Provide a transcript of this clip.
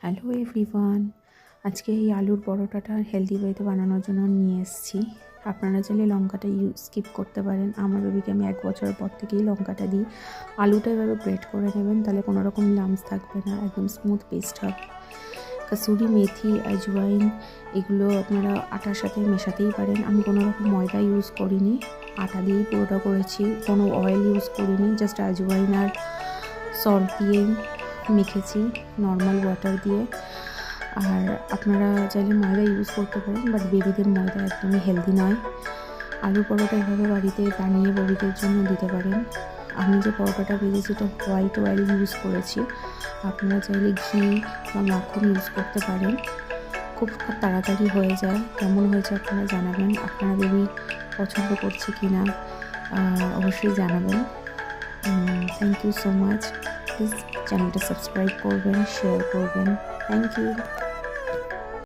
Hello everyone, আজকে এই আলুর পরোটাটা হেলদি ওয়েতে বানানোর জন্য নিয়ে এসেছি। আপনারা চাইলে লঙ্কাটা স্কিপ করতে পারেন। আমার বেবিকে আমি 1 বছরের পর থেকেই লঙ্কাটা দিই। আলুটা এভাবে গ্রেট করে নেবেন, তাহলে কোনো রকম লাম্পস থাকবে না, একদম স্মুথ পেস্ট হবে। কাসুরি মেথি, আজওয়াইন এগুলো আপনারা আটার সাথে মেশাতেই পারেন। আমি কোনো রকম ময়দা ইউজ করিনি, আটা দিয়েই পুরোটা করেছি। কোনো অয়েল ইউজ করিনি, জাস্ট আজওয়াইন আর সল্ট দিয়েই মেখেছি, নর্মাল ওয়াটার দিয়ে। আর আপনারা চাইলে ময়দা ইউজ করতে পারেন, বাট বেবিদের ময়দা একদমই হেলদি নয়। আলু পরোটা এভাবে বাড়িতে বানিয়ে বেবিদের জন্য দিতে পারেন। আমি যে পরোটাটা ভেজেছি এটা হোয়াইট অয়েল ইউজ করেছি, আপনারা চাইলে ঘি বা মাখন ইউজ করতে পারেন। খুব তাড়াতাড়ি হয়ে যায়। কেমন হয়েছে আপনারা জানাবেন, আপনারা বেবি পছন্দ করছে কি না অবশ্যই জানাবেন। Thank you so much. Please চ্যানেলটা সাবস্ক্রাইব করবেন, শেয়ার করবেন। Thank you.